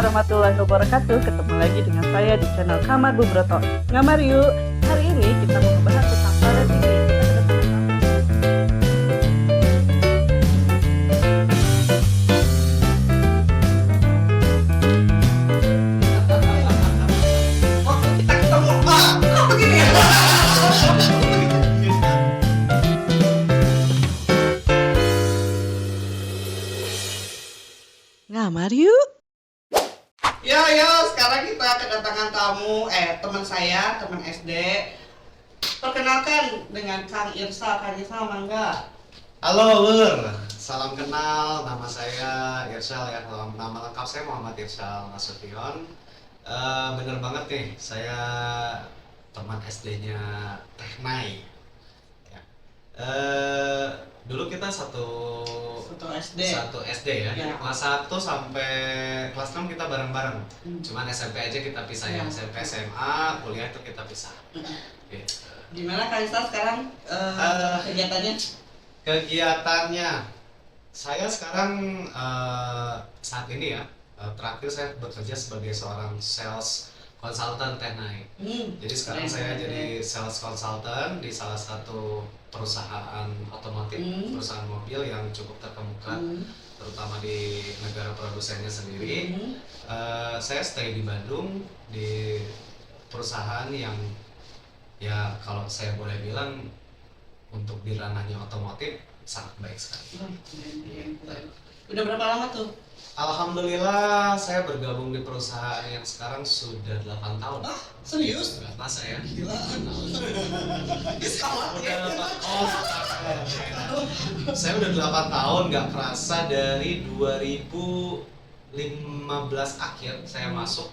warahmatullahi wabarakatuh. Ketemu lagi dengan saya di channel Kamar Bu Broto. Ngamar yuk. Hari ini kita mau membahas tentang palet ini. Ngamar yuk. Yo, sekarang kita kedatangan tamu, teman saya, teman SD. Perkenalkan dengan Kang Irsa. Kang Irsa, mangga. Halo Lur, salam kenal, nama saya Irsyal ya, nama lengkap saya Muhammad Irsyal Nasution. Bener banget nih, saya teman SD-nya Teknai ya. Dulu kita satu SD ya, Ya. kelas 1 sampai kelas 6 kita bareng-bareng. Cuman SMP aja kita pisah ya, Ya. SMP SMA, kuliah itu kita pisah gitu. Gimana Kang Irsa sekarang kegiatannya? Kegiatannya, saya sekarang saat ini ya, terakhir saya bekerja sebagai seorang sales consultant Teknai. Jadi sekarang Keren, saya keren. jadi sales consultant di salah satu perusahaan otomotif, perusahaan mobil yang cukup terkemuka, terutama di negara produsennya sendiri. Saya stay di Bandung di perusahaan yang ya kalau saya boleh bilang untuk di ranahnya otomotif sangat baik sekali. Udah berapa lama tuh? Alhamdulillah saya bergabung di perusahaan yang sekarang sudah 8 tahun. Serius? Nggak masa ya? Gila. Saya udah 8 tahun, nggak kerasa dari 2015 akhir saya masuk.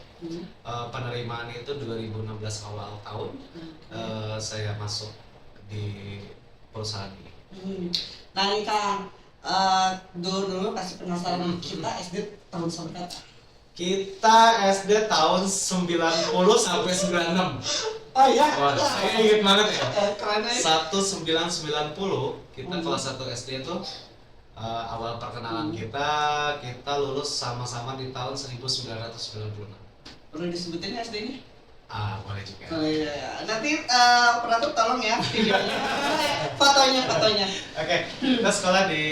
Penerimaan itu 2016 awal tahun saya masuk di perusahaan ini. Nah ini Kang, dulu pasti penasaran kita SD tahun berapa? Kita SD tahun 90 sampai 96. Oh iya? Wah, saya inget banget ya. Keren aja. 1990 kita kelas 1 SD itu awal perkenalan kita lulus sama-sama di tahun 1996. Perlu disebutin SD-nya? Boleh juga. Oh iya. Nanti operator tolong ya videonya. fotonya. Oke, kita sekolah di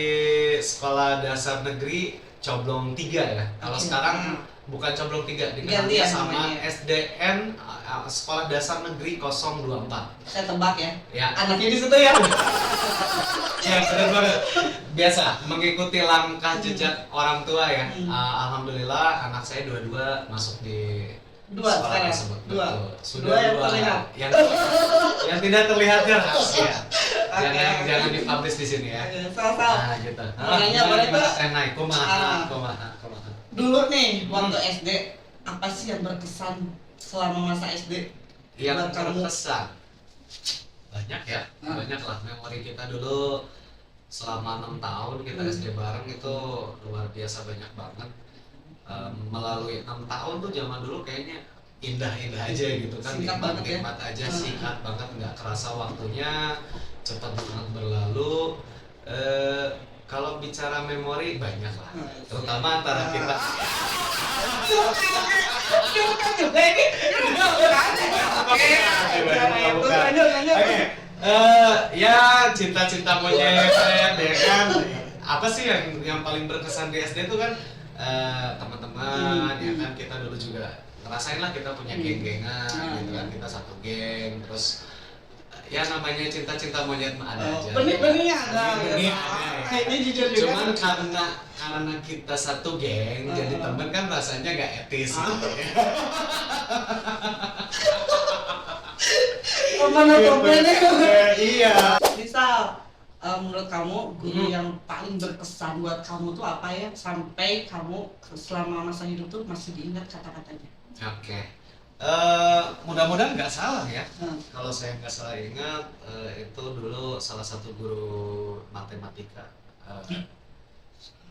Sekolah Dasar Negeri Coblong 3 ya. Kalau Oke. sekarang bukan Coblong 3, Ganti dikenalnya ya sama namanya. SDN Sekolah Dasar Negeri 024. Saya tebak ya. Ya, Anaknya di situ ya. ya benar banget. Biasa mengikuti langkah jejak orang tua ya. Alhamdulillah anak saya dua-dua masuk di Dua sekolah sekarang. tersebut. Dua. Betul. Sudah Dua yang dua. terlihat. Yang tidak terlihat kan rahasia. Jangan Oke. jangan dipublish di sini ya. Salah. Nah, gitu. Makanya boleh tuh. Naik Ah. kumaha. Dulu nih waktu SD apa sih yang berkesan selama masa SD? Yang Buat kamu? berkesan banyak ya, banyak lah memori kita dulu selama 6 tahun kita SD bareng itu luar biasa banyak banget. Melalui 6 tahun tuh zaman dulu kayaknya indah-indah aja gitu kan, Singkat banget ya. nikmat aja, singkat banget, nggak kerasa waktunya, cepat banget berlalu. Kalau bicara memori banyak lah, terutama antara kita. Oke, ya cinta-cinta monyet ya kan. Apa sih yang paling berkesan di SD itu kan teman-teman ya kan, kita dulu juga ngerasain lah kita punya geng-gengan gitu kan, kita satu geng, terus ya namanya cinta-cinta monyet mah ada aja. Benih-benihnya ada. Benih ada. Ini jujur juga. Cuman karena kita satu geng jadi temen kan rasanya gak etis gitu ya. Mana komplainnya? Iya. Bisa menurut kamu guru yang paling berkesan buat kamu tuh apa ya, sampai kamu selama masa hidup tuh masih diingat kata-katanya? Oke. Mudah-mudahan nggak salah ya. Kalau saya nggak salah ingat, itu dulu salah satu guru matematika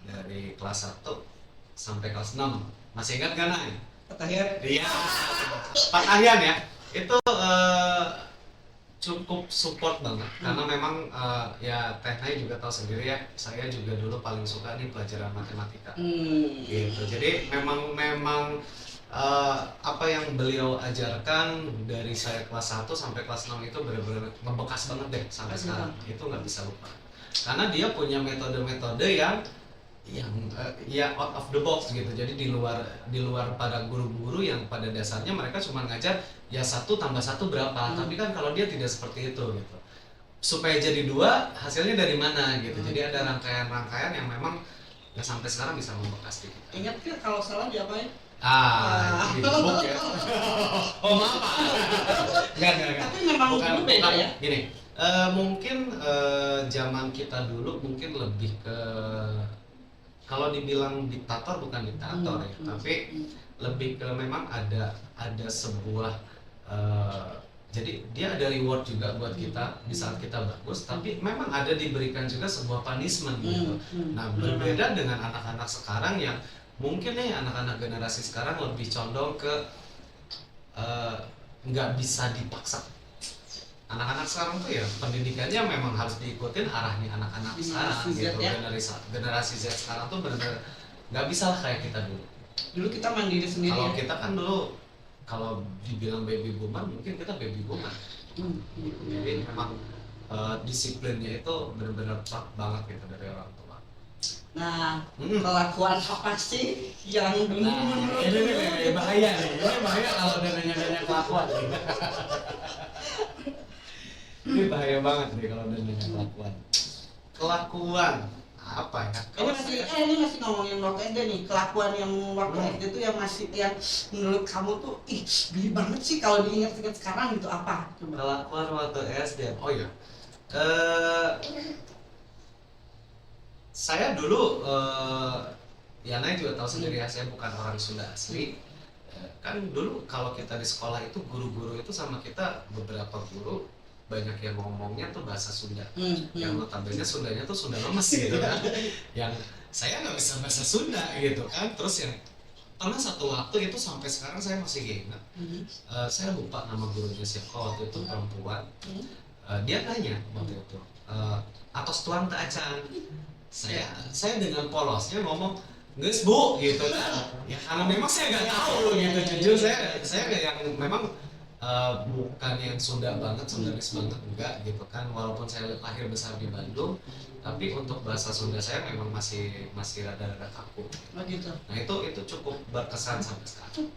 dari kelas 1 sampai kelas 6. Masih ingat kan, Nay? Katanya Iya. Pak Ahyan ya. Itu cukup support banget karena memang ya Teh Nai juga tahu sendiri ya, saya juga dulu paling suka nih pelajaran matematika gitu. Jadi memang apa yang beliau ajarkan dari saya kelas 1 sampai kelas 6 itu benar-benar ngebekas banget deh sampai sekarang. Itu nggak bisa lupa karena dia punya metode-metode yang ya out of the box gitu. Jadi di luar pada guru-guru yang pada dasarnya mereka cuma ngajar ya 1 tambah 1 berapa, tapi kan kalau dia tidak seperti itu gitu. Supaya jadi 2 hasilnya dari mana gitu. Jadi ada rangkaian-rangkaian yang memang ya sampai sekarang bisa membekas di kita. Ingat kan kalau salah diapain? Di book ya. Oh maaf. Enggak. Tapi memang dulu beda ya. Gini, mungkin zaman kita dulu mungkin lebih ke, kalau dibilang diktator bukan diktator ya, tapi lebih ke memang ada sebuah jadi dia ada reward juga buat kita di saat kita bagus, tapi memang ada diberikan juga sebuah punishment gitu. Nah, berbeda dengan anak-anak sekarang yang mungkin nih anak-anak generasi sekarang lebih condong ke nggak bisa dipaksa. Anak-anak sekarang tuh ya pendidikannya memang harus diikutin arahnya anak-anak sekarang gitu. Generasi Z sekarang tuh benar-benar nggak bisa lah kayak kita dulu. Dulu kita mandiri sendiri. Kalau ya? kita kan dulu kalau dibilang baby boomer mungkin kita baby boomer. Jadi memang disiplinnya itu benar-benar kuat banget gitu dari orang tua. Nah, kelakuan apa sih yang dulu Ini bahaya nih. Ini bahaya kalau udah nanya-nanya kelakuan. Ini bahaya banget nih kalau udah nanya kelakuan. Kelakuan apa ya? Ini masih ngomongin waktu SD nih. Kelakuan yang waktu SD tuh yang masih yang menurut kamu tuh geli banget sih kalau diingat-ingat sekarang gitu apa? Coba. Kelakuan waktu SD. Oh iya. Saya dulu Yana juga tahu sendiri ya, saya bukan orang Sunda asli. Kan dulu kalau kita di sekolah itu guru-guru itu sama kita, beberapa guru banyak yang ngomongnya tuh bahasa Sunda, yang notabene Sundanya tuh Sunda lemes gitu kan, yang saya nggak bisa bahasa Sunda gitu kan. Terus yang pernah satu waktu itu sampai sekarang saya masih ingat, saya lupa nama gurunya siapa waktu itu, perempuan. Dia tanya waktu itu, atos tuan tak acan. Saya dengan polosnya ngomong nges bu gitu kan, ya karena memang saya nggak tahu gitu. Jujur saya yang memang bukan yang Sunda banget, Sundanis banget enggak gitu kan, walaupun saya lahir besar di Bandung, tapi untuk bahasa Sunda saya memang masih rada-rada kaku. Oh gitu. Nah itu cukup berkesan sampai sekarang.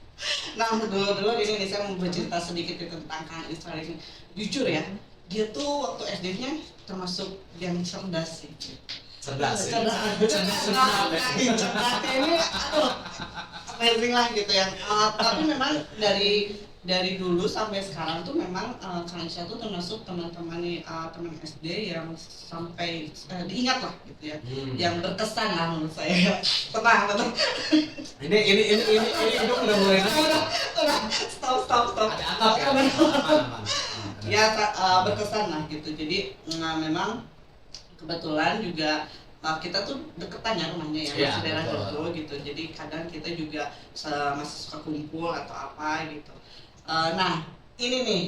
Nah dulu ini saya mau bercerita sedikit tentang Kang Isfar ini. Jujur ya, dia tuh waktu SD-nya termasuk yang cerdas sih. Cerdas Ini aduh amazing lah gitu ya. Tapi memang dari dulu sampai sekarang tuh memang Kang Isya tuh termasuk teman-teman SD yang sampai diingat lah gitu ya, yang berkesan lah menurut saya. Tenang. Ini hidup udah mulai naik. Stop. Ada atap ya. Aman. Ya berkesan lah gitu. Jadi memang kebetulan juga kita tuh deketan ya rumahnya ya, masih daerah situ gitu. Jadi kadang kita juga masih suka kumpul atau apa gitu. Nah ini nih,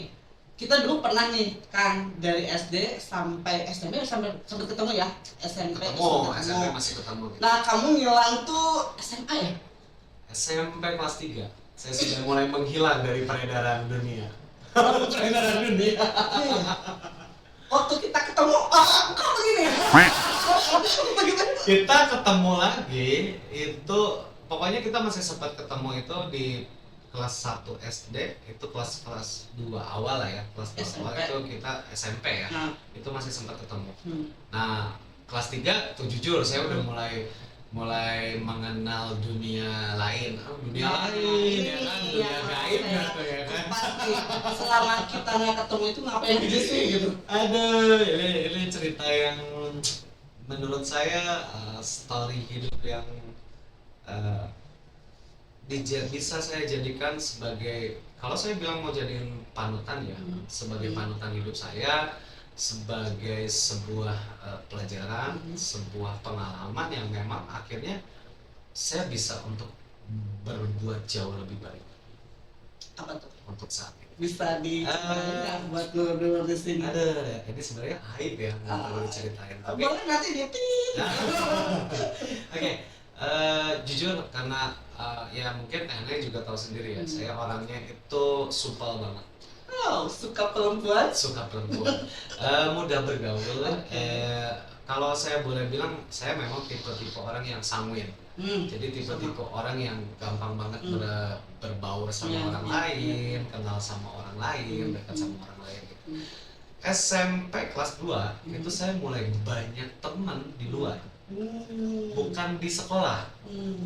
kita dulu pernah nih Kang, dari SD sampai SMP sampai ketemu ya, SMP masih ketemu gitu. Nah kamu ngilang tuh SMA ya? SMP kelas 3 saya sudah mulai menghilang dari peredaran dunia. Peredaran dunia. Waktu kita ketemu, kok begini ya? Kita ketemu lagi itu, pokoknya kita masih sempat ketemu itu di kelas 1 SD, itu kelas 2 awal lah ya, kelas 2 awal itu kita SMP ya, itu masih sempat ketemu. Nah kelas 3 tuh jujur saya udah mulai mengenal dunia lain, dunia gaib gitu ya kan. Pasti selama kita nggak ketemu itu ngapain aja sih gitu. Aduh, ini cerita yang menurut saya story hidup yang bisa saya jadikan sebagai, kalau saya bilang mau jadiin panutan ya, sebagai panutan hidup saya, sebagai sebuah pelajaran, sebuah pengalaman yang memang akhirnya saya bisa untuk berbuat jauh lebih baik. Apa tuh? Untuk saat ini. bisa diceritain buat dulu di sini. Ada, ini sebenarnya aib ya, nggak perlu diceritain. Tapi boleh nanti ditit. Oke, jujur karena ya mungkin Ene juga tahu sendiri ya, saya orangnya itu supel banget. Oh, suka perempuan? Suka perempuan, mudah bergaul. Kalau saya boleh bilang, saya memang tipe-tipe orang yang sanguin. Jadi tipe-tipe orang yang gampang banget berbaur sama orang lain, kenal sama orang lain, dekat sama orang lain gitu. SMP kelas 2 itu saya mulai banyak teman di luar. Bukan di sekolah.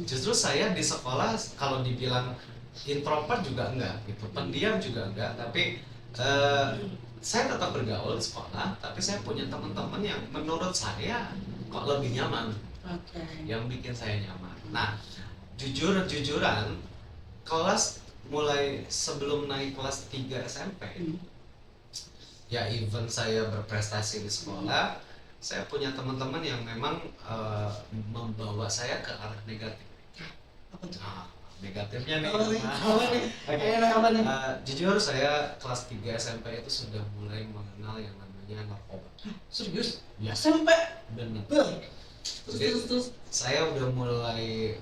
Justru saya di sekolah kalau dibilang introvert juga enggak gitu, pendiam juga enggak, tapi saya tetap bergaul di sekolah, tapi saya punya teman-teman yang menurut saya kok lebih nyaman. Yang bikin saya nyaman. Nah, jujur-jujuran kelas mulai sebelum naik kelas 3 SMP, ya even saya berprestasi di sekolah, saya punya teman-teman yang memang membawa saya ke arah negatif. Apa tuh? Nah, negatifnya nih. Jujur saya kelas 3 SMP itu sudah mulai mengenal yang namanya narkoba. Serius? Ya. SMP? Benar. Terus. Saya udah mulai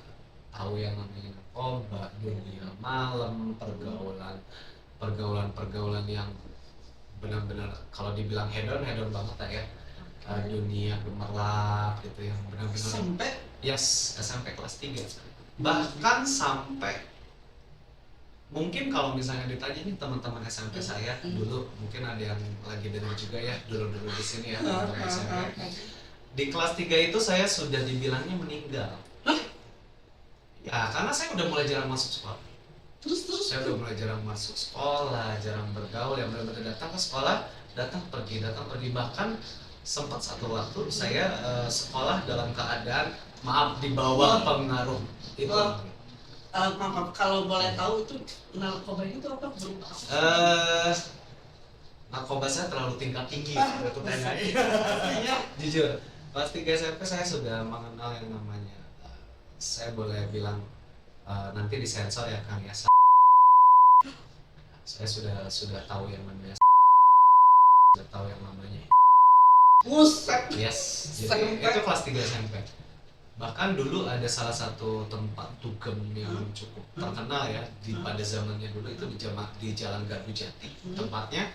tahu yang namanya narkoba, dunia malam, pergaulan yang benar-benar kalau dibilang hedon banget lah ya. Dunia gemerlap gitu yang benar-benar. SMP? Yes, SMP kelas 3. Bahkan sampai mungkin kalau misalnya ditanya nih teman-teman SMP saya dulu, mungkin ada yang lagi dengar juga ya dulu di sini ya teman-teman SMP. Di kelas 3 itu saya sudah dibilangnya meninggal. Ya karena saya udah mulai jarang masuk sekolah. Terus? Saya udah mulai jarang masuk sekolah, jarang bergaul, yang benar-benar datang ke sekolah, datang pergi. Bahkan sempat satu waktu saya sekolah dalam keadaan di bawah pengaruh itu. Maaf, kalau boleh tahu itu narkoba itu apa? Narkoba saya terlalu tingkat tinggi untuk tanya. Jujur, kelas 3 SMP saya sudah mengenal yang namanya, saya boleh bilang nanti disensor ya Kang ya. Saya sudah tahu yang namanya, sudah tahu yang namanya. Buset. Yes, jadi itu kelas 3 SMP. Bahkan dulu ada salah satu tempat dugem yang cukup terkenal ya pada zamannya dulu itu di Jalan Gardu Jati. Tempatnya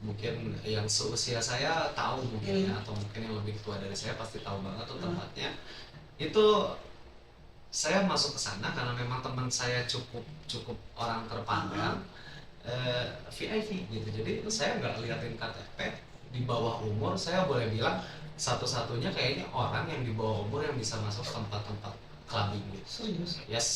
mungkin yang seusia saya tahu mungkin ya, atau mungkin yang lebih tua dari saya pasti tahu banget tuh tempatnya. Itu saya masuk ke sana karena memang teman saya cukup orang terpandang, VIP gitu. Jadi saya nggak liatin KTP. Di bawah umur, saya boleh bilang satu-satunya kayaknya orang yang di bawah umur yang bisa masuk tempat-tempat clubbing gitu. Serius? Yes.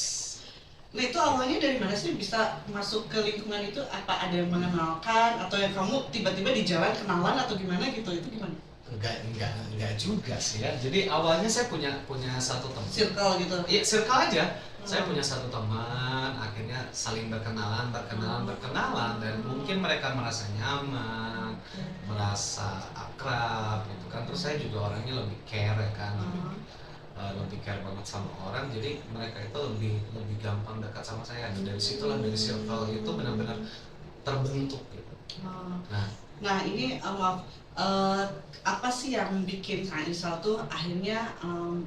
Nah itu awalnya dari mana sih bisa masuk ke lingkungan itu? Apa ada yang mengenalkan atau yang kamu tiba-tiba di jalan kenalan atau gimana gitu? Itu gimana? Enggak juga sih ya. Jadi awalnya saya punya satu teman. Circle gitu? Iya, circle aja. Saya punya satu teman, akhirnya saling berkenalan dan mungkin mereka merasa nyaman, merasa akrab gitu kan. Terus saya juga orangnya lebih care kan, lebih care banget sama orang, jadi mereka itu lebih gampang dekat sama saya. Dan dari situlah, dari circle itu benar-benar terbentuk gitu. Nah ini maaf, apa sih yang bikin Kang Irsal tuh akhirnya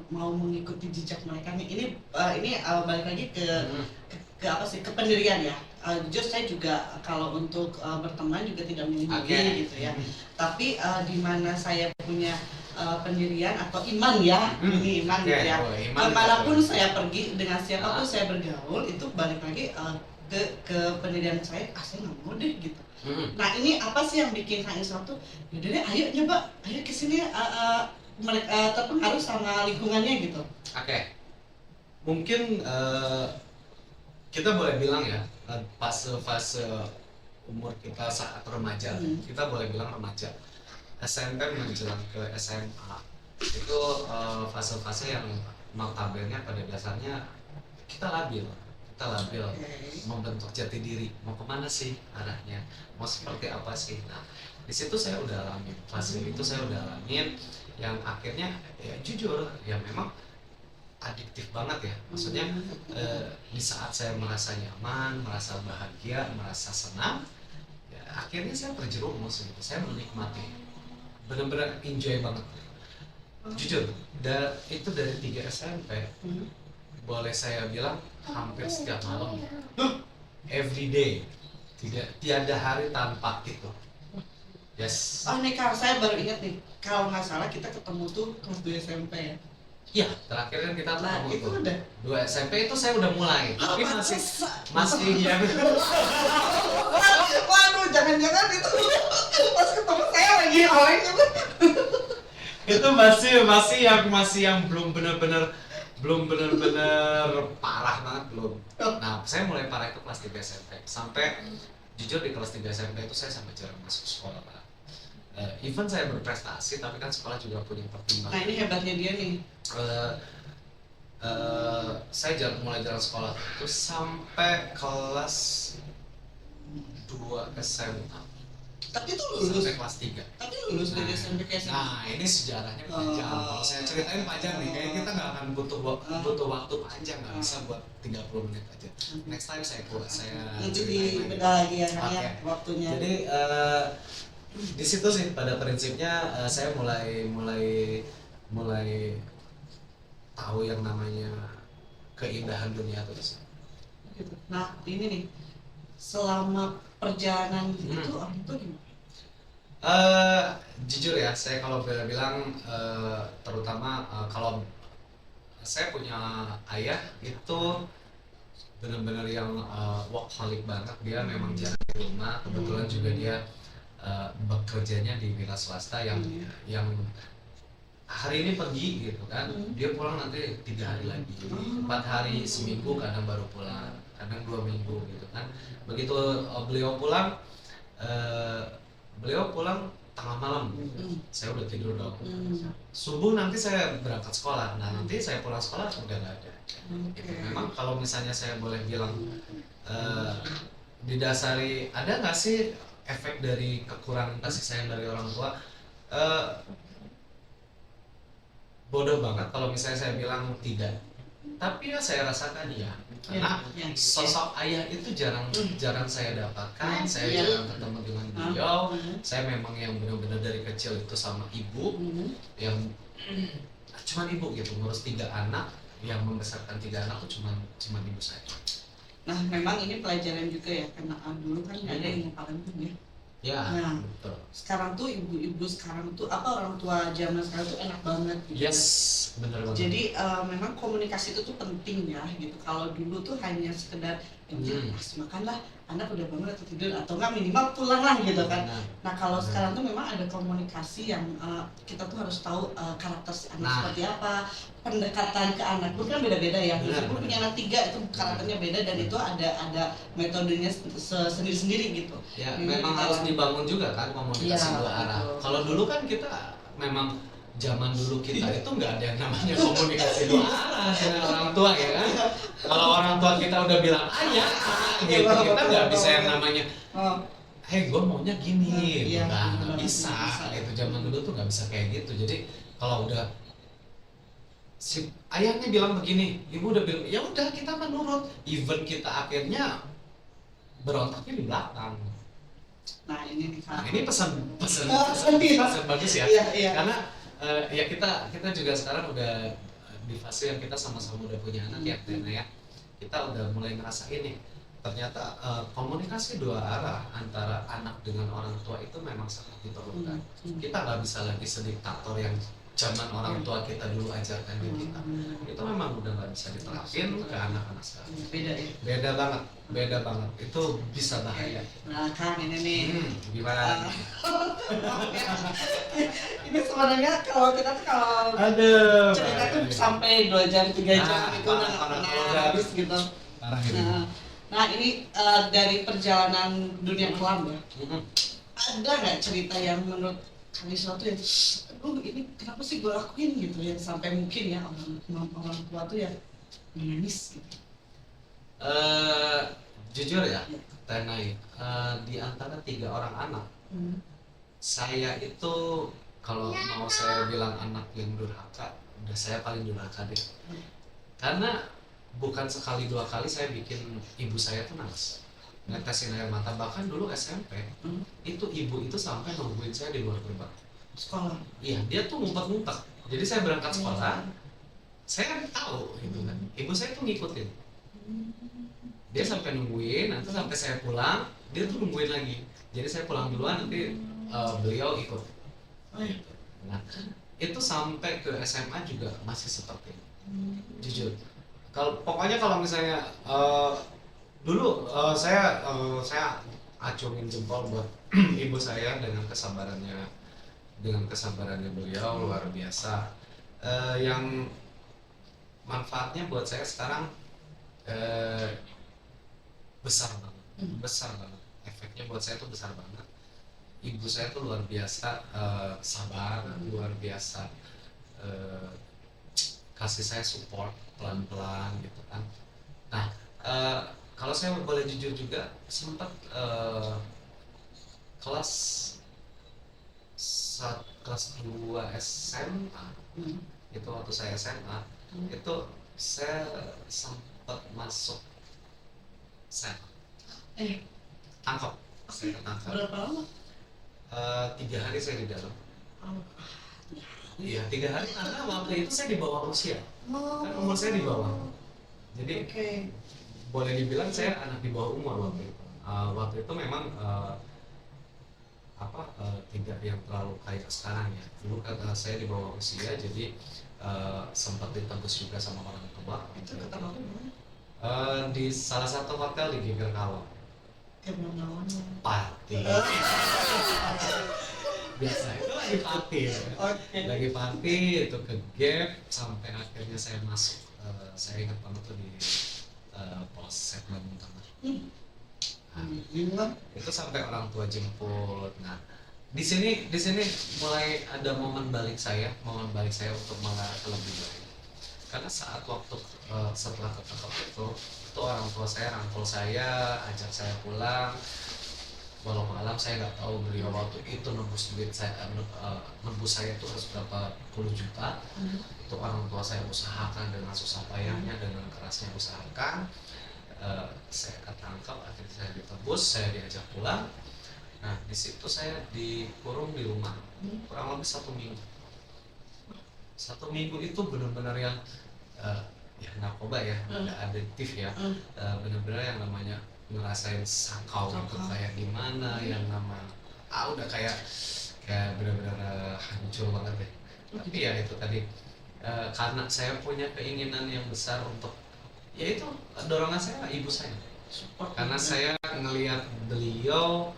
mau mengikuti jejak mereka nih? Ini balik lagi ke apa sih, ke pendirian ya. Jujur saya juga kalau untuk berteman juga tidak memilih gitu ya. Tapi di mana saya punya pendirian atau iman ya, ini iman gitu ya. Kemanapun saya pergi, dengan siapapun saya bergaul, itu balik lagi ke pendirian saya, saya nggak mau deh gitu. Nah ini apa sih yang bikin Kang Irsal tuh, yaudah deh ayo nyoba, ayo kesini, mereka terpengaruh sama lingkungannya gitu. Oke. Mungkin kita boleh bilang ya, fase umur kita saat remaja, kita boleh bilang remaja, SMP menjelang ke SMA, itu fase-fase yang notabene pada dasarnya kita labil, membentuk jati diri, mau kemana sih arahnya, mau seperti apa sih. Nah di situ saya udah alamin, fase itu saya udah alamin, yang akhirnya ya jujur ya memang adiktif banget ya, maksudnya di saat saya merasa nyaman, merasa bahagia, merasa senang, akhirnya saya terjerumus gitu, saya menikmati, benar-benar enjoy banget. Jujur, itu dari 3 SMP, boleh saya bilang hampir setiap malam, every day, tiada hari tanpa itu. Yes. Oh nih Kak, saya baru ingat nih, kalau nggak salah kita ketemu tuh kelas 2 SMP ya. Iya, terakhir kan kita Nah ketemu itu tuh. udah 2 SMP itu saya udah mulai, tapi masih yang waduh, jangan-jangan itu pas ketemu saya lagi awalnya gitu. itu masih yang belum benar-benar parah banget belum. Nah, saya mulai parah itu kelas 3 SMP. Sampai jujur di kelas 3 SMP itu saya sampai jarang masuk sekolah, Pak. Even saya berprestasi, tapi kan sekolah juga punya pertimbangan. Nah ini hebatnya dia nih. Saya mulai jarang sekolah itu sampai kelas 2 SMA. Tapi itu lulus. Sampai kelas 3. Tapi lulus dari SMP ke SMA. Nah, ini sejarahnya panjang. Kalau saya ceritain panjang nih, kayak kita nggak akan butuh waktu panjang, nggak bisa buat 30 menit aja. Next time saya Nanti ceritain di beda lagi ya, Oke. waktunya. Jadi di situ sih pada prinsipnya saya mulai tahu yang namanya keindahan dunia terus. Gitu. Nah ini nih, selama perjalanan itu orang tua gimana? Jujur ya, saya kalau bilang terutama kalau saya punya ayah itu benar-benar yang workaholic banget. Dia memang jarang di rumah, kebetulan juga dia bekerjanya di wira swasta yang hari ini pergi gitu kan, dia pulang nanti 3 hari lagi, 4 hari seminggu, kadang baru pulang, kadang 2 minggu gitu kan. Begitu beliau pulang tengah malam, saya udah tidur dong. Subuh nanti saya berangkat sekolah, nah nanti saya pulang sekolah udah nggak ada. Gitu. Memang kalau misalnya saya boleh bilang didasari ada nggak sih efek dari kekurangan kasih sayang dari orang tua? Bodoh banget kalau misalnya saya bilang tidak, tapi ya saya rasakan ya, karena sosok ayah itu jarang saya dapatkan. Saya jarang ketemu dengan beliau. Saya memang yang benar-benar dari kecil itu sama ibu, yang cuman ibu gitu, ngurus 3 anak, yang membesarkan 3 anak tuh cuman ibu saya. Nah memang ini pelajaran juga ya, karena dulu kan nggak ada yang parenting ya. Ya, nah, betul. Sekarang tuh ibu-ibu sekarang tuh orang tua zaman sekarang tuh enak banget gitu. Yes, benar banget. Jadi memang komunikasi itu tuh penting ya gitu. Kalau dulu tuh hanya sekedar kasih makan lah, anak udah bangun atau tidur, atau enggak minimal pulang lah gitu kan. Nah kalau sekarang tuh memang ada komunikasi yang kita tuh harus tahu karakter si anak seperti apa, pendekatan ke anak pun kan beda-beda ya. Meskipun punya anak 3 itu karakternya beda, dan itu ada metodenya sendiri-sendiri gitu. Ya memang harus dibangun juga kan komunikasi ya, 2 arah. Kalau dulu kan kita memang zaman dulu kita itu nggak ada yang namanya komunikasi 2 arah dengan orang tua ya kan. Kalau orang tua kita udah bilang ayah gitu, kita nggak bisa yang namanya hei gue maunya gini, nggak bisa. Itu zaman dulu tuh nggak bisa kayak gitu. Jadi kalau udah si ayahnya bilang begini, ibu udah bilang ya udah kita menurut, even kita akhirnya berontaknya di belakang. Nah ini pesan bagus ya. Karena ya kita juga sekarang udah di fase yang kita sama-sama udah punya anak ya, Tena ya. Kita udah mulai ngerasain nih, ternyata komunikasi 2 arah antara anak dengan orang tua itu memang sangat diperlukan. Kita nggak bisa lagi sediktator yang zaman orang tua kita dulu ajarkan ke kita. Itu memang udah nggak bisa diterapin ke anak-anak sekarang. Beda banget. Itu bisa bahaya. Nah Kang ini nih, gimana? Ini sebenarnya kalau kita tuh cerita tuh sampai 2 jam 3 jam itu udah habis gitu. Nah ini dari perjalanan dunia kelam ya, ada nggak cerita yang menurut kami suatu yang ini kenapa sih gue lakuin gitu, yang sampai mungkin ya orang tua tuh ya menangis gitu? Jujur ya, Tenai, di antara 3 orang anak, saya itu kalau mau saya bilang anak yang durhaka, udah saya paling durhaka deh. Karena bukan sekali 2 kali saya bikin ibu saya tuh nangis. netesin air mata. Bahkan dulu SMP itu ibu itu sampai nungguin saya di luar gerbang sekolah. Iya, dia tuh ngumpet-ngumpet. Jadi saya berangkat sekolah, saya kan tahu gitu kan. Ibu saya tuh ngikutin. Dia sampai nungguin, nanti sampai saya pulang, dia tuh nungguin lagi. Jadi saya pulang duluan, nanti beliau ikut. Nah, itu sampai ke SMA juga masih seperti itu. Jujur. Pokoknya kalau misalnya dulu saya acungin jempol buat ibu saya dengan kesabarannya beliau luar biasa. Yang manfaatnya buat saya sekarang besar banget. Efeknya buat saya tuh besar banget. Ibu saya tuh luar biasa sabar, luar biasa kasih saya support pelan-pelan gitu kan. Nah, kalau saya boleh jujur juga sempat kelas 2 SMA itu waktu saya SMA itu saya sempat masuk sel tangkap. Saya ketangkap. Berapa lama? 3 hari saya di dalam. Iya, 3 hari karena waktu itu saya di bawah usia. Kan umur saya di bawah. Jadi boleh dibilang saya anak di bawah umur waktu itu. Waktu itu memang tidak yang terlalu kayak sekarang ya. Dulu kata saya di bawah usia, jadi sempat ditebus juga sama orang tua. Itu ketemu di salah satu hotel di Giger Kalong. Party. Biasa itu lagi party ya. Lagi party itu ke gap sampai akhirnya saya masuk. Saya ingat banget tuh di Polsek Bandung Tengah. Itu sampai orang tua jemput. Nah, di sini mulai ada momen balik saya untuk mengarah ke lebih baik. Karena saat waktu setelah ketangkap itu orang tua saya rangkul saya, ajak saya pulang. Walau malam saya nggak tahu beliau waktu itu nebus saya itu harus berapa puluh juta. Itu orang tua saya usahakan dengan susah payahnya, dengan kerasnya usahakan. Saya ketangkap, akhirnya saya ditebus, saya diajak pulang. Nah, di situ saya dikurung di rumah kurang lebih 1 minggu. 1 minggu itu benar-benar yang ya narkoba ya, nggak adiktif ya, benar-benar yang namanya ngerasain sakau itu kayak gimana, yang nama udah kayak benar-benar hancur banget deh. Tapi ya itu tadi karena saya punya keinginan yang besar untuk yaitu dorongan saya ibu saya, karena saya ngelihat beliau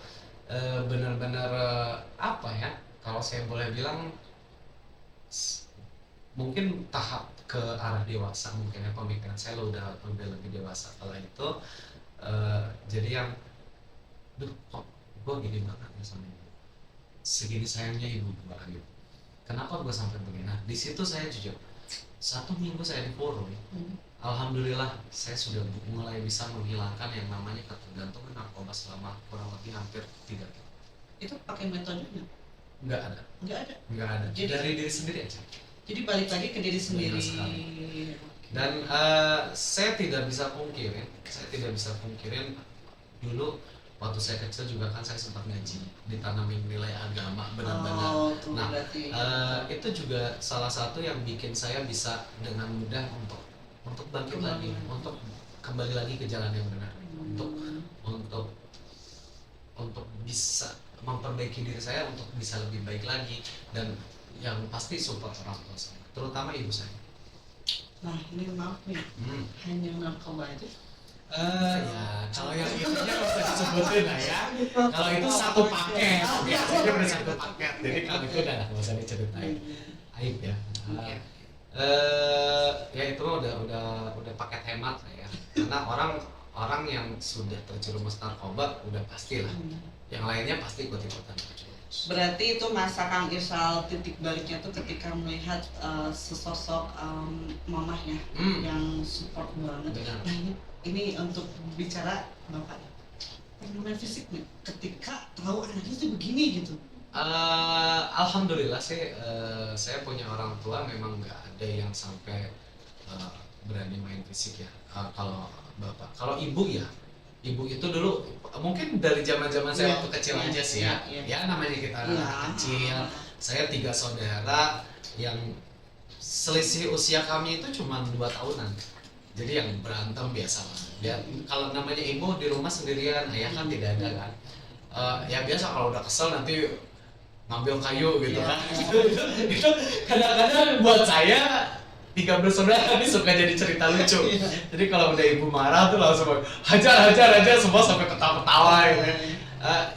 benar-benar apa ya, kalau saya boleh bilang mungkin tahap ke arah dewasa, mungkin ya pemikiran saya udah lebih dewasa kala itu. Jadi yang kok gue gini banget ya sama ibu, segini sayangnya ibu banget gitu, kenapa gue sampai begini. Nah, di situ saya jujur 1 minggu saya dikurung. Alhamdulillah saya sudah mulai bisa menghilangkan yang namanya ketergantungan narkoba selama kurang lebih hampir 3 tahun. Itu pakai metodenya? Nggak ada. Jadi, dari diri sendiri aja. Jadi balik lagi ke diri sendiri. Dan saya tidak bisa pungkirin dulu waktu saya kecil juga kan saya sempat ngaji, ditanamin nilai agama benar-benar. Nah, itu juga salah satu yang bikin saya bisa dengan mudah untuk bangkit lagi, untuk kembali lagi ke jalan yang benar, untuk bisa memperbaiki diri saya, untuk bisa lebih baik lagi. Dan yang pasti support orang tua saya, terutama ibu saya. Nah, ini maaf nih, hanya narkoba aja? Ya kalau yang itunya nggak usah disebutin lah ya. Kalau itu satu paket, biasanya udah satu paket. Jadi kalau itu udah nggak usah diceritain, aib ya. Ya itu udah paket hemat lah ya. Karena orang yang sudah terjerumus narkoba udah pastilah. Yang lainnya pasti ikut-ikutan. Berarti itu masa Kang Irsal titik baliknya tuh ketika melihat sesosok mamahnya yang support banget. Nah, ini untuk bicara Bapak fenomena fisik nih, ketika tahu anaknya tuh begini gitu. Alhamdulillah saya punya orang tua memang nggak ada yang sampai berani main fisik ya. Kalau bapak, kalau ibu ya ibu itu dulu mungkin dari zaman-zaman saya Iya, waktu kecil iya, aja sih ya. iya, iya. Ya namanya kita Iya. anak kecil. Saya 3 saudara yang selisih usia kami itu cuma 2 tahunan. Jadi yang berantem biasa lah. Ya, kalau namanya ibu di rumah sendirian, ayah kan tidak ada kan. Ya biasa kalau udah kesel nanti ngambil kayu gitu Iya. kan. Itu kadang-kadang buat saya 3 bersaudara ini suka jadi cerita lucu. Jadi kalau udah ibu marah tuh langsung hajar semua sampai ketawa-ketawa gitu.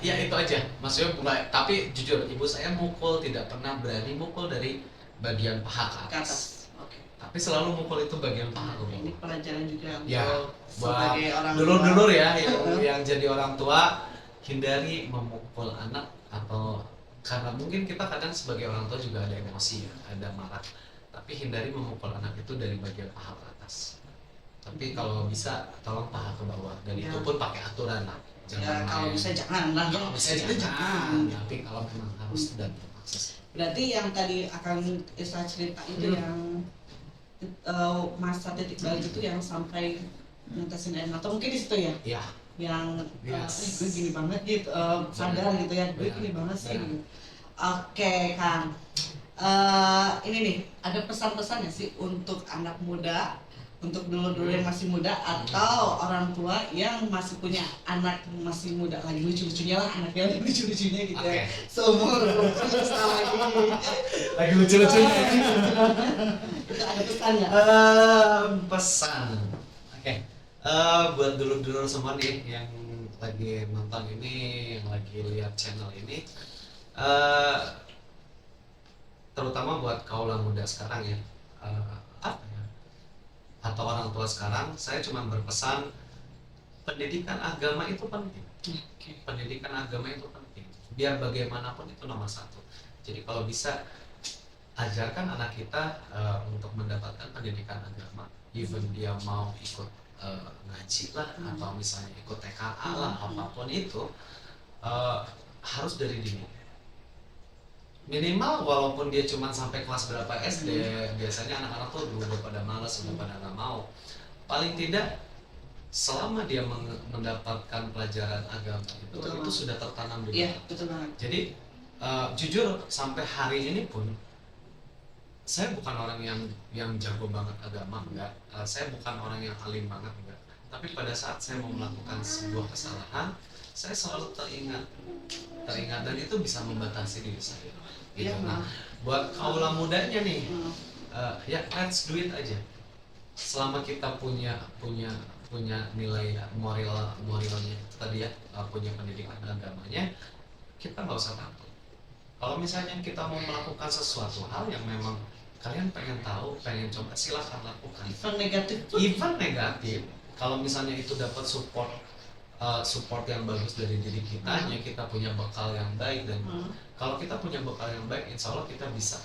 Ya itu aja. Maksudnya tapi jujur ibu saya mukul tidak pernah berani mukul dari bagian paha ke Ke atas. atas. Oke. Tapi selalu mukul itu bagian paha ke Ini bawah. pelajaran juga Ya, untuk buat sebagai orang dulur-dulur ya yang jadi orang tua, hindari memukul anak atau karena mungkin kita kadang sebagai orang tua juga ada emosi ya, ada marah. Tapi hindari memukul anak itu dari bagian paha ke atas. Tapi kalau bisa tolong paha ke bawah dan Ya. itu pun pakai aturan lah. Ya, kalau main. bisa jangan lah. Kalau bisa Itu jangan. Tapi kalau memang harus dan terpaksa. Berarti yang tadi akan Isra cerita itu yang masa titik balik itu yang sampai netesin air mata mungkin di situ ya, Ya, yang Yes. gue gini banget gitu, sadar gitu ya, gue gini banget sih. Benar. Gitu. Oke Kang, ini nih ada pesan-pesannya sih untuk anak muda, untuk dulur-dulur yang masih muda atau orang tua yang masih punya anak masih muda, lagi lucu-lucunya lah anaknya, lagi lucu-lucunya gitu ya, Oke. seumur lagi. Lagi lucu-lucunya. Itu ada pesan ya? Pesan. Oke. Buat dulur-dulur semua nih yang lagi nonton ini, yang lagi lihat channel ini, terutama buat kaula muda sekarang ya, apa ya? Atau orang tua sekarang, saya cuma berpesan pendidikan agama itu penting. Pendidikan agama itu penting. Biar bagaimanapun itu nomor 1. Jadi kalau bisa ajarkan anak kita untuk mendapatkan pendidikan agama, even dia mau ikut ngaji lah atau misalnya ikut TKA lah, apapun itu harus dari dini. Minimal walaupun dia cuma sampai kelas berapa SD, biasanya anak-anak tuh udah pada malas, udah pada nggak mau. Paling tidak selama dia mendapatkan pelajaran agama itu sudah tertanam di Iya, dalam. betul banget. Jadi jujur sampai hari ini pun saya bukan orang yang jago banget agama, enggak. Saya bukan orang yang alim banget, enggak. Tapi pada saat saya mau melakukan sebuah kesalahan, saya selalu teringat dan itu bisa membatasi diri saya. Gitu. Iya, Nah, buat kaula mudanya nih, ya let's do it aja. Selama kita punya nilai moralnya tadi ya, punya pendidikan agamanya, kita nggak usah takut. Kalau misalnya kita mau melakukan sesuatu hal yang memang kalian pengen tahu, pengen coba, silahkan lakukan. Even negatif, kalau misalnya itu dapat support yang bagus dari diri kitanya, kita punya bekal yang baik dan kalau kita punya bekal yang baik, insya Allah kita bisa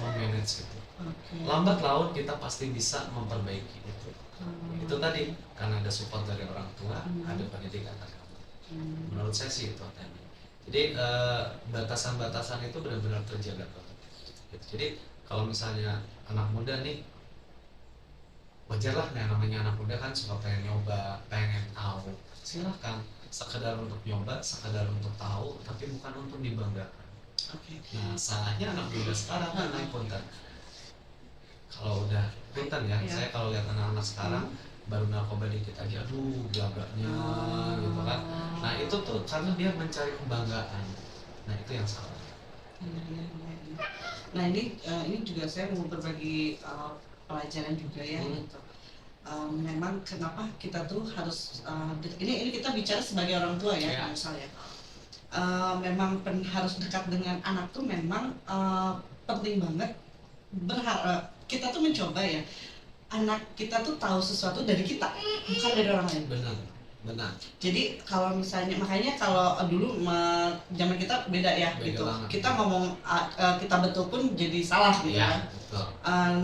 memanage itu. Lambat laun kita pasti bisa memperbaiki itu. Itu tadi karena ada support dari orang tua, ada pendidikan agama. Menurut saya sih itu tadi. Jadi batasan-batasan itu benar-benar terjaga banget. Gitu. Jadi kalau misalnya anak muda nih, wajar lah, namanya anak muda kan suka pengen nyoba, pengen tahu. Silahkan, sekedar untuk nyoba, sekedar untuk tahu, tapi bukan untuk dibanggakan. Nah, salahnya anak muda sekarang kan punten. Kalau udah punten ya, saya kalau lihat anak-anak sekarang baru narkoba dikit aja, aduh belaganya gitu kan. Nah itu tuh karena dia mencari kebanggaan. Nah itu yang salah. Nah ini juga saya mau berbagi pelajaran juga ya. Gitu. Memang kenapa kita tuh harus ini kita bicara sebagai orang tua ya, misalnya. Memang harus dekat dengan anak tuh memang penting banget. Kita tuh mencoba ya, anak kita tuh tahu sesuatu dari kita, bukan dari orang lain. Benar. Jadi kalau misalnya, makanya kalau dulu zaman kita beda ya, beda gitu. Banget. Kita ngomong kita betul pun jadi salah gitu Ya, kan. betul.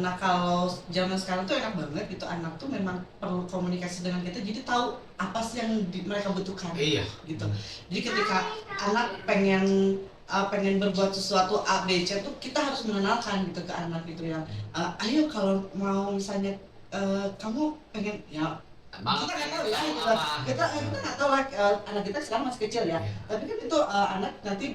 Nah kalau zaman sekarang tuh enak banget gitu, anak tuh memang perlu komunikasi dengan kita, jadi tahu apa sih yang mereka butuhkan. Iya. Gitu. Jadi ketika anak pengen berbuat sesuatu A, B, C tuh kita harus mengenalkan gitu ke anak gitu ya. Ayo kalau mau misalnya kamu pengen ya kita nggak tahu ya kita nggak tahu lah, anak kita sekarang masih kecil ya, tapi kan itu anak nanti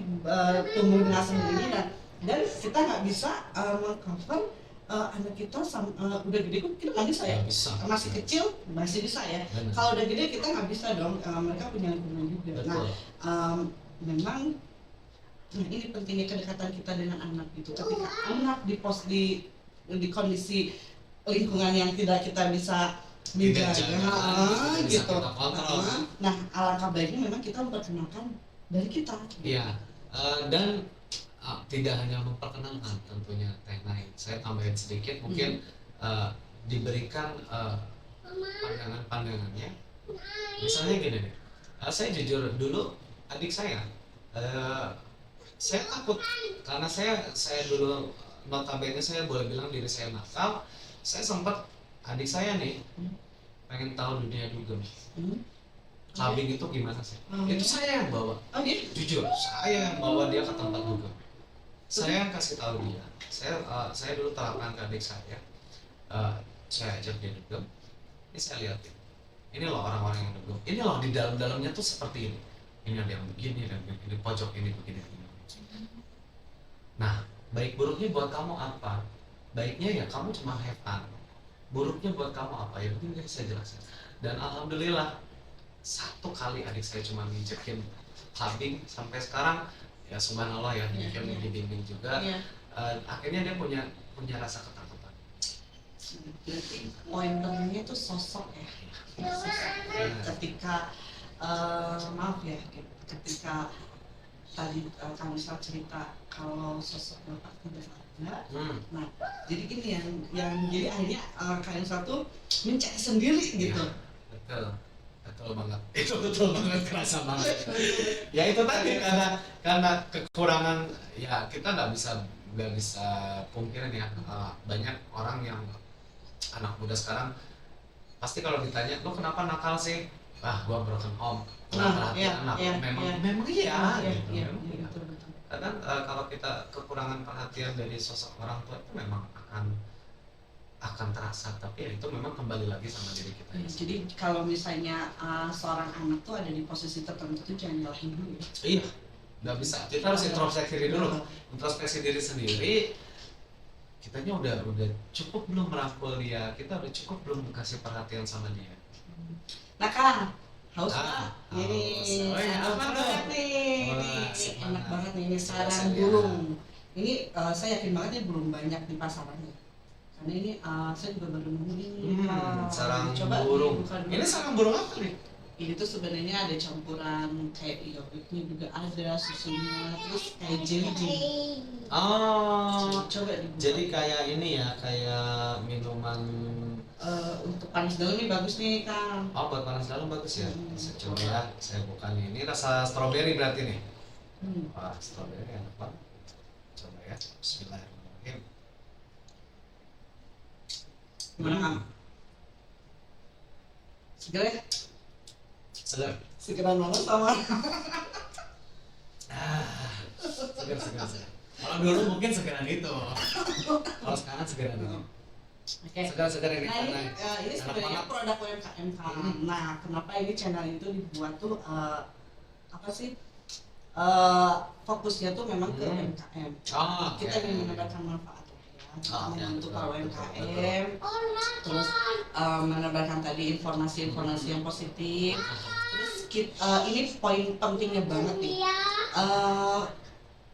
tumbuh dengan sendirinya dan kita nggak bisa meng-cover anak kita udah gede kan kita nggak bisa ya, masih kecil masih bisa ya, kalau udah gede kita nggak bisa dong, mereka punya lingkungan juga. Nah memang ini pentingnya kedekatan kita dengan anak gitu, ketika anak di kondisi lingkungan yang tidak kita bisa menjaga gitu. Nah, alangkah baiknya memang kita memperkenalkan dari kita. Iya. Dan tidak hanya memperkenalkan tentunya Teh Nai. Saya tambahin sedikit mungkin diberikan pandangan-pandangannya. Misalnya gini deh. Saya jujur dulu adik saya takut karena saya dulu notabene saya boleh bilang diri saya nakal. Saya sempat adik saya nih pengen tahu dunia dugem. Clubbing itu gimana sih? Itu saya yang bawa. Jujur, saya yang bawa dia ke tempat dugem. Saya yang kasih tahu dia. Saya dulu terapkan ke adik saya. Saya ajak dia dugem. Ini saya lihatin. Ini loh orang-orang yang dugem. Ini loh di dalam-dalamnya tuh seperti ini. Ini ada yang begini dan begini, pojok ini begini. Nah, baik buruknya buat kamu apa? Baiknya ya kamu cuma have fun. Buruknya buat kamu apa? Ya mungkin saya jelaskan. Dan alhamdulillah satu kali adik saya cuma nginjekin clubbing sampai sekarang ya subhanallah ya dibimbing juga. Akhirnya dia punya rasa ketakutan. Berarti poin pentingnya itu sosok ya. Ketika maaf ya, ketika tadi kamu cerita kalau sosok bapak tidak ada. Nah, jadi ini yang jadi akhirnya kalian satu mencari sendiri gitu. Betul banget. Itu betul banget, kerasa banget. Ya itu tadi karena kekurangan ya kita nggak bisa pungkirin ya, banyak orang yang anak muda sekarang pasti kalau ditanya lo kenapa nakal sih? Gua broken home. Perhatian anak. Memang iya. Kadang kalau kita kekurangan perhatian dari sosok orang tua itu memang akan terasa, tapi ya itu memang kembali lagi sama diri kita. Jadi kalau misalnya seorang anak tuh ada di posisi tertentu tuh jangan nyalahin dulu ya. Iya, nggak bisa. Kita harus introspeksi diri dulu. Introspeksi diri sendiri. Kitanya udah cukup belum merangkul dia. Kita udah cukup belum kasih perhatian sama dia. Nah Kang, haus nggak? Ini enak banget nih. Enak banget nih, ini sarang burung. Ini saya yakin banget ini belum banyak di pasarannya. Karena ini saya juga baru nemu ini. Sarang Coba burung. Ini Ini sarang burung apa nih? Ini tuh sebenarnya ada campuran kayak yogurtnya juga ada, susunya, terus kayak jelly. Coba dibuka. Jadi kayak ini ya, kayak minuman untuk panas dalam ini bagus nih Kang. buat panas dalam bagus ya. Saya coba ya, saya buka nih. Ini rasa stroberi berarti nih. Wah, stroberi enak banget. Coba ya, bismillahirrahmanirrahim. Gimana Kang? Segar ya? Segeran banget sama. Segar. Kalau dulu mungkin segeran itu. Kalau sekarang segeran itu. Oke. Segar ini. Nah ini sebenarnya produk UMKM Kang. Nah kenapa ini channel itu dibuat tuh apa sih? Fokusnya tuh memang ke UMKM. Kita ingin mendapatkan manfaat untuk para UMKM, terus menebarkan tadi informasi-informasi yang positif. Terus ini poin pentingnya banget nih.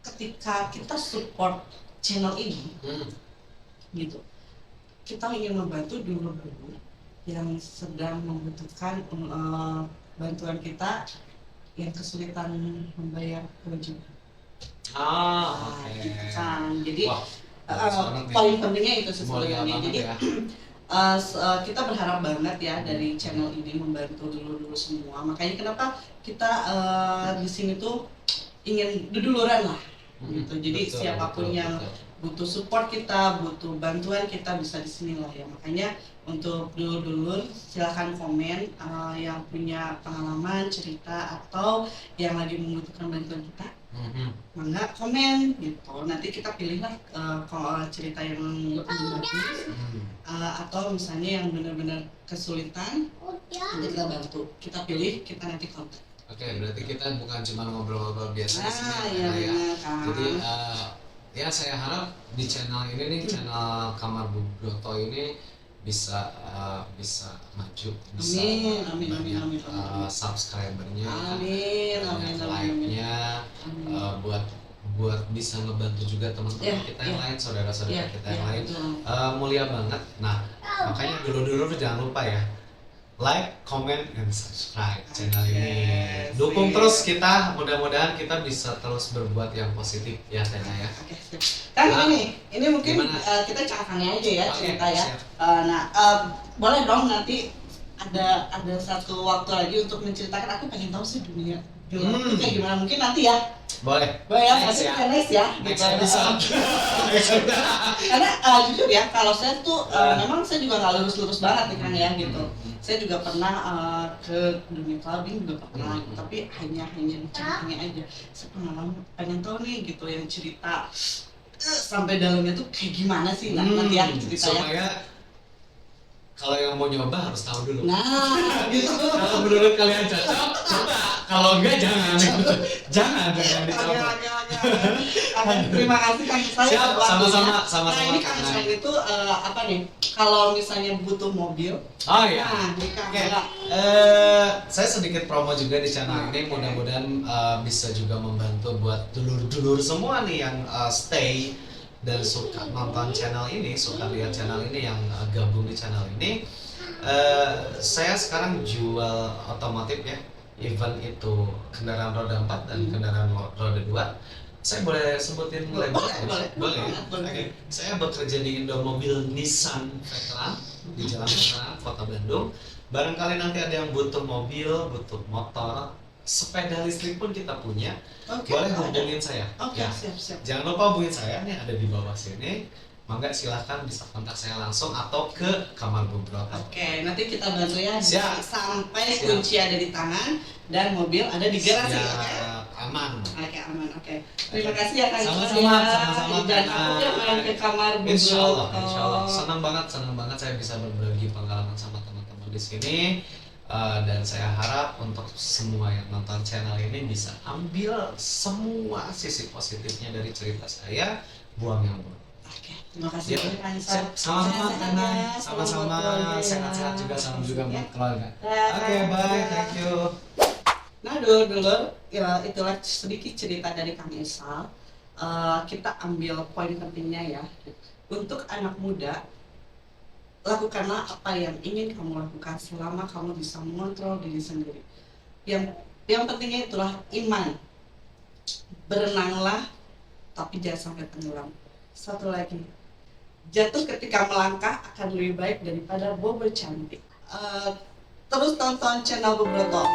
Ketika kita support channel ini, gitu, kita ingin membantu dulur-dulur yang sedang membutuhkan bantuan kita yang kesulitan membayar kewajiban. Gitu kan. Jadi paling pentingnya itu sebenarnya. Jadi kita berharap banget ya dari channel ini membantu dulu semua. Makanya kenapa kita di sini tuh ingin duduluran lah, gitu. Jadi siapapun yang butuh support kita, butuh bantuan kita bisa di sini lah ya. Makanya untuk dulur-dulur silahkan komen yang punya pengalaman, cerita atau yang lagi membutuhkan bantuan kita. Mangga komen gitu, nanti kita pilihlah kalau cerita yang lebih bagus atau misalnya yang benar-benar kesulitan nanti kita bantu, kita pilih, kita nanti kontak. Oke, berarti kita bukan cuma ngobrol-ngobrol biasa di sini Iya ya. benar kan. Jadi ya saya harap di channel ini nih, channel Kamar Bu Broto ini bisa maju, bisa Amin. subscribernya, Amin. like-nya, buat bisa ngebantu juga teman-teman kita yang lain, saudara-saudara kita yang lain. Mulia banget. Nah, makanya dulu jangan lupa ya, like, comment, and subscribe channel ini. Dukung terus kita, mudah-mudahan kita bisa terus berbuat yang positif ya Tena ya. Oke, siap. Kan ini mungkin kita cakakannya aja ya cerita ya. Boleh dong nanti ada satu waktu lagi untuk menceritakan. Aku pengen tahu sih dunia gelap itu kayak gimana, mungkin nanti ya. Boleh Ya, pasti next ya. Next episode. Karena jujur ya, kalau saya tuh memang saya juga nggak lurus banget nih Kang ya gitu. Saya juga pernah ke dunia clubbing juga pernah, tapi hanya ceritanya aja. Saya pengen tahu nih gitu yang cerita sampai dalamnya tuh kayak gimana sih, nanti ya cerita ya. Supaya kalau yang mau nyoba harus tahu dulu. Nah, gitu. Kalau menurut kalian cocok, coba. Kalau enggak jangan dicoba. Terima kasih Kang Isal. Siap, sama-sama. Nah, ini Kang Isal itu apa nih? Kalau misalnya butuh mobil. Oh iya. Nah, ini Kang. Saya sedikit promo juga di channel ini. Mudah-mudahan bisa juga membantu buat dulur-dulur semua nih yang stay dan suka nonton channel ini, suka lihat channel ini, yang gabung di channel ini. Saya sekarang jual otomotif ya, even itu kendaraan roda 4 dan kendaraan roda 2. Saya boleh sebutin label? Boleh. Okay. Saya bekerja di Indomobil Nissan Veteran di Jalan Veteran, Kota Bandung. Barangkali nanti ada yang butuh mobil, butuh motor, sepeda listrik pun kita punya. Boleh hubungin saya. Siap. Jangan lupa hubungin saya nih, ada di bawah sini. Mangga silahkan bisa kontak saya langsung atau ke Kamar Bu Broto. Oke, nanti kita bantu ya. Siap. Sampai kunci ada di tangan dan mobil ada di garasi. Aman. Oke. Terima kasih ya Kang. Sama-sama. Dan aku ya main ke Kamar Bu Broto. Insya Allah. Senang banget saya bisa berbagi pengalaman sama teman-teman di sini. Dan saya harap untuk semua yang nonton channel ini bisa ambil semua sisi positifnya dari cerita saya, buang yang buruk. Oke, terima kasih banyak Kang Isal. Sama-sama, sehat-sehat juga, salam juga buat keluarga. Oke, bye, thank you. Nah, dulur, ya itulah sedikit cerita dari Kang Isal. Kita ambil poin pentingnya ya. Untuk anak muda, lakukanlah apa yang ingin kamu lakukan selama kamu bisa mengontrol diri sendiri. Yang pentingnya itulah iman. Berenanglah, tapi jangan sampai tenggelam. Satu lagi, jatuh ketika melangkah akan lebih baik daripada bobo cantik. Terus tonton channel Bu Broto.